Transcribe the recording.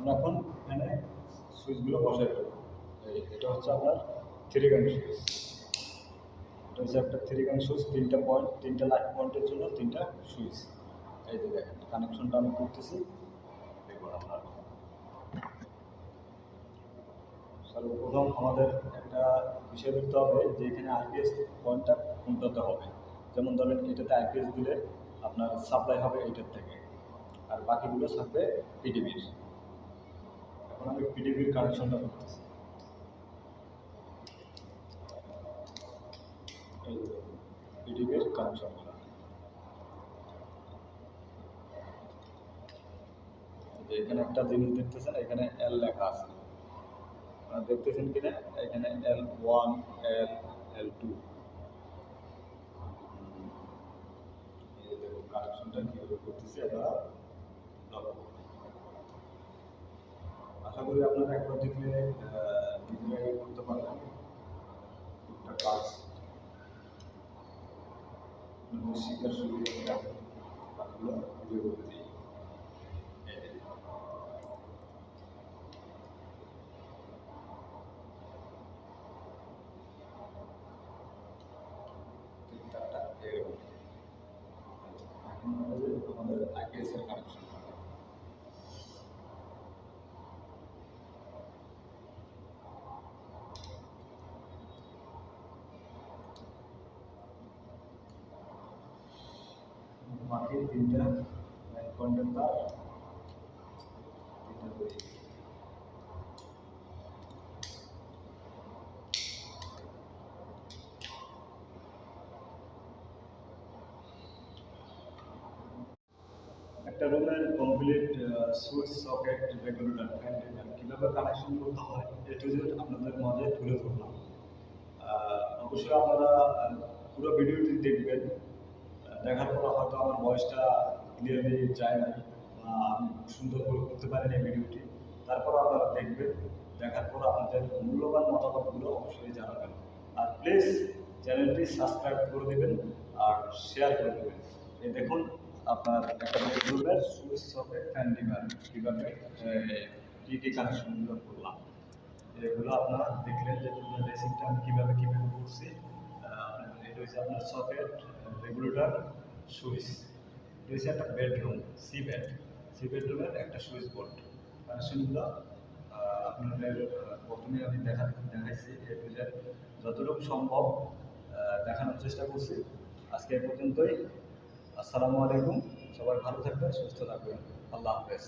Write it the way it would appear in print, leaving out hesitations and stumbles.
আমরা এখন এখানে সুইচগুলো বসাই দেবো। এটা হচ্ছে আপনার 3 গান সুইচ। এটা হচ্ছে একটা 3 গান সুইচ, 3টা পয়েন্ট, 3টা লাইট পয়েন্টের জন্য 3টা সুইচ। এই যে দেখেন কানেকশনটা আমি করতেছি। দেখুন আপনার সর্বপ্রথম আমাদের একটা বিষয় দেখতে হবে যে এখানে আইপিএস পয়েন্টটা কোনটাতে হবে। যেমন ধরেন এটাতে আইপিএস দিলে আপনার সাপ্লাই হবে এটার থেকে, আর বাকিগুলো থাকবে পিডিবির। এখন আমি পিডিবির কানেকশনটা করতেছি। এই পিডিবির কানেকশনগুলো এখানে একটা জিনিস দেখতেছেন, এখানে এল লেখা আছে, দেখতেছেন কিনা? এখানে L1 L2 এই দেখুন কানেকশনটা কিভাবে করতেছি আপনারা লক্ষ্য করুন। আশা করি আপনারা একবার দেখলে নিজেরাই করতে পারবেন একটা কাজ, শিখার সুবিধা কাজগুলো ভিডিও করে দিই। আমাদের আইপিএস এর কানেকশন বাকি 3টা লাইন পয়েন্টের তার 3টা তৈরি। একটা রুমের complete switch socket regulator fan কীভাবে কানেকশন করতে হয় এ টু জেড আপনাদের মাঝে তুলে ধরলাম। অবশ্যই আপনারা পুরো ভিডিওটি দেখবেন। দেখার পর হয়তো আমার ভয়েসটা ক্লিয়ারলি যায় নাই বা আমি সুন্দর করে করতে পারিনি ভিডিওটি, তারপর আপনারা দেখবেন। দেখার পর আপনাদের মূল্যবান মতামতগুলো অবশ্যই জানাবেন। আর প্লিজ চ্যানেলটি সাবস্ক্রাইব করে দেবেন আর শেয়ার করে দেবেন। এই দেখুন আপনার একটা বেডরুমের সুইচ সকেট ফ্যান লিভার কীভাবে কী কানেকশনগুলো করলাম, এগুলো আপনারা দেখলেন যে ড্রেসিংটা আমি কীভাবে করছি। এটা হচ্ছে আপনার সকেট রেগুলেটর সুইচ। এটা হচ্ছে একটা বেডরুম, সি বেডরুমের একটা সুইচ বোর্ড। কানেকশনগুলো আপনাদের প্রথমে আমি দেখাইছি এ টু জেড যতটুকু সম্ভব দেখানোর চেষ্টা করছি। আজকে এ পর্যন্তই। আসসালামু আলাইকুম। সবাই ভালো থাকবেন, সুস্থ থাকবেন। আল্লাহ হাফেজ।